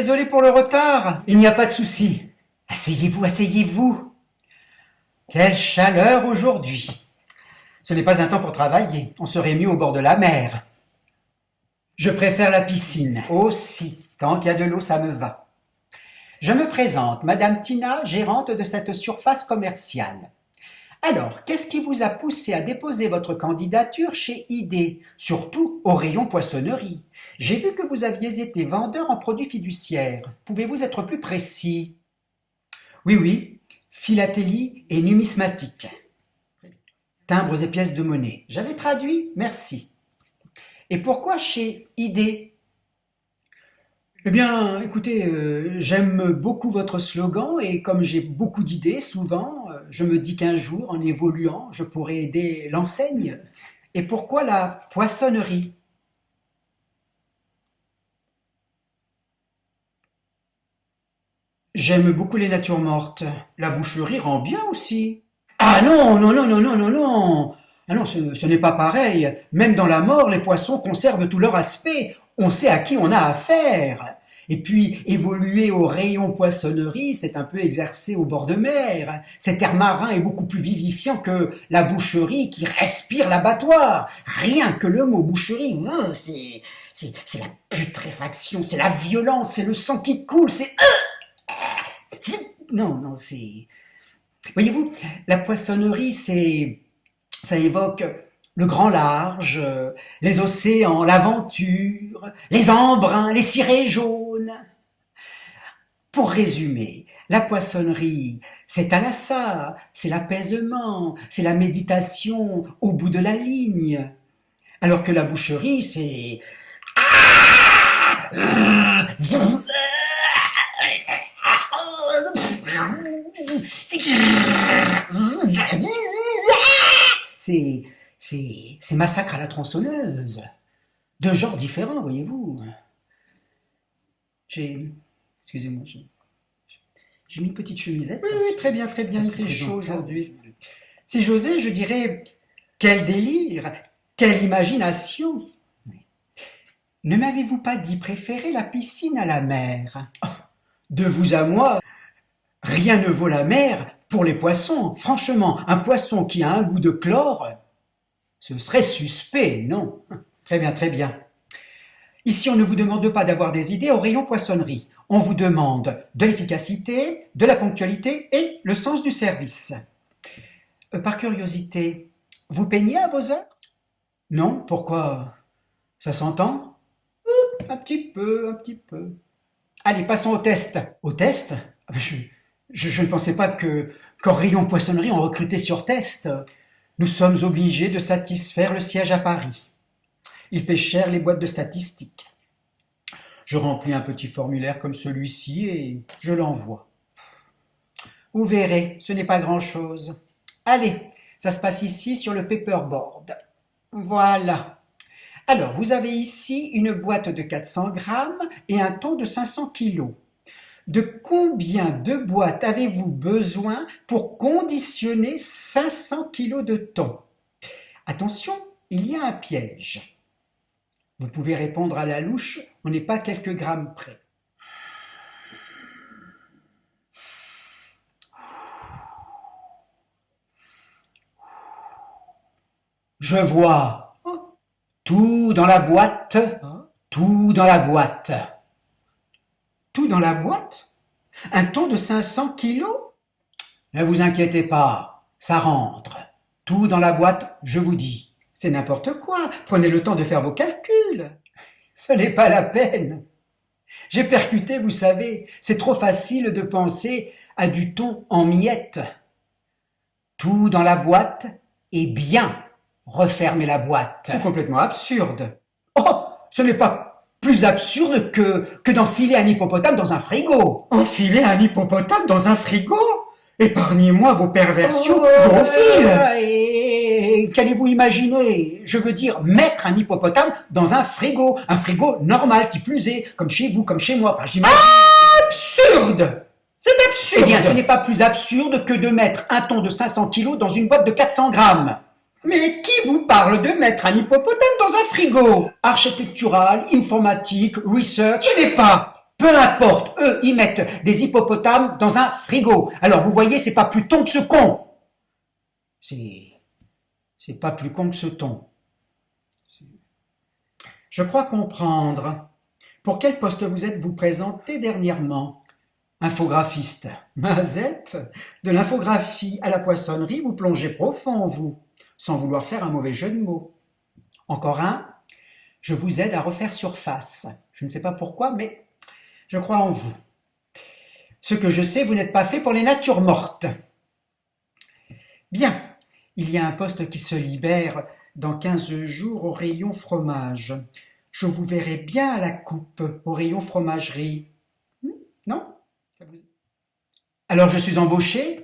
désolé pour le retard. Il n'y a pas de souci. Asseyez-vous, asseyez-vous. Quelle chaleur aujourd'hui. Ce n'est pas un temps pour travailler. On serait mieux au bord de la mer. Je préfère la piscine. Aussi, tant qu'il y a de l'eau, ça me va. Je me présente, Madame Tina, gérante de cette surface commerciale. Alors, qu'est-ce qui vous a poussé à déposer votre candidature chez ID, surtout au rayon poissonnerie? J'ai vu que vous aviez été vendeur en produits fiduciaires. Pouvez-vous être plus précis? Oui, philatélie et numismatique. Timbres et pièces de monnaie. J'avais traduit, merci. Et pourquoi chez ID? Eh bien, écoutez, j'aime beaucoup votre slogan et comme j'ai beaucoup d'idées, souvent, je me dis qu'un jour, en évoluant, je pourrais aider l'enseigne. Et pourquoi la poissonnerie? J'aime beaucoup les natures mortes. La boucherie rend bien aussi. Ah non, non, non, non, non, non, non. Ah non, ce n'est pas pareil. Même dans la mort, les poissons conservent tout leur aspect. On sait à qui on a affaire. Et puis, évoluer au rayon poissonnerie, c'est un peu exercer au bord de mer. Cet air marin est beaucoup plus vivifiant que la boucherie qui respire l'abattoir. Rien que le mot boucherie, c'est la putréfaction, c'est la violence, c'est le sang qui coule, c'est... Non, c'est... Voyez-vous, la poissonnerie, ça évoque le grand large, les océans, l'aventure, les embruns, les cirés jaunes. Pour résumer, la poissonnerie, c'est Thalassa, c'est l'apaisement, c'est la méditation au bout de la ligne. Alors que la boucherie, c'est... C'est massacre à la tronçonneuse. Deux genres différents, voyez-vous. Excusez-moi, j'ai mis une petite chemisette. Oui, très bien, il fait chaud aujourd'hui. Si j'osais, je dirais, quel délire, quelle imagination. Ne m'avez-vous pas dit préférer la piscine à la mer? De vous à moi, rien ne vaut la mer pour les poissons. Franchement, un poisson qui a un goût de chlore, ce serait suspect, non? Très bien, très bien. Ici, on ne vous demande pas d'avoir des idées au rayon poissonnerie. On vous demande de l'efficacité, de la ponctualité et le sens du service. Par curiosité, vous peignez à vos heures? Non, pourquoi? Ça s'entend? Un petit peu. Allez, passons au test. Au test? Je ne pensais pas qu'en rayon poissonnerie, on recrutait sur test. Nous sommes obligés de satisfaire le siège à Paris. Il paie cher les boîtes de statistiques. Je remplis un petit formulaire comme celui-ci et je l'envoie. Vous verrez, ce n'est pas grand-chose. Allez, ça se passe ici sur le paperboard. Voilà. Alors, vous avez ici une boîte de 400 grammes et un thon de 500 kilos. De combien de boîtes avez-vous besoin pour conditionner 500 kilos de thon? Attention, il y a un piège. Vous pouvez répondre à la louche, on n'est pas quelques grammes près. Je vois. Tout dans la boîte, tout dans la boîte. Tout dans la boîte? Un thon de 500 kilos? Ne vous inquiétez pas, ça rentre. Tout dans la boîte, je vous dis. C'est n'importe quoi, prenez le temps de faire vos calculs. Ce n'est pas la peine. J'ai percuté, vous savez, c'est trop facile de penser à du thon en miettes. Tout dans la boîte et bien refermez la boîte. C'est complètement absurde. Oh, ce n'est pas plus absurde que d'enfiler un hippopotame dans un frigo. Enfiler un hippopotame dans un frigo? Épargnez-moi vos perversions zoophiles. Et qu'allez-vous imaginer? Je veux dire, mettre un hippopotame dans un frigo normal, qui plus est, comme chez vous, comme chez moi. Enfin, j'imagine. Absurde! C'est absurde! Eh bien, ce n'est pas plus absurde que de mettre un thon de 500 kilos dans une boîte de 400 grammes. Mais qui vous parle de mettre un hippopotame dans un frigo? Architectural, informatique, research... Ce n'est pas Peu importe, eux, ils mettent des hippopotames dans un frigo. Alors vous voyez, c'est pas plus con que ce con. C'est pas plus con que ce ton. Je crois comprendre. Pour quel poste vous êtes-vous présenté dernièrement? Infographiste. Mazette, de l'infographie à la poissonnerie, vous plongez profond, vous, sans vouloir faire un mauvais jeu de mots. Encore un, je vous aide à refaire surface. Je ne sais pas pourquoi, mais je crois en vous. Ce que je sais, vous n'êtes pas fait pour les natures mortes. Bien, il y a un poste qui se libère dans 15 jours au rayon fromage. Je vous verrai bien à la coupe, au rayon fromagerie. Non? Alors je suis embauché?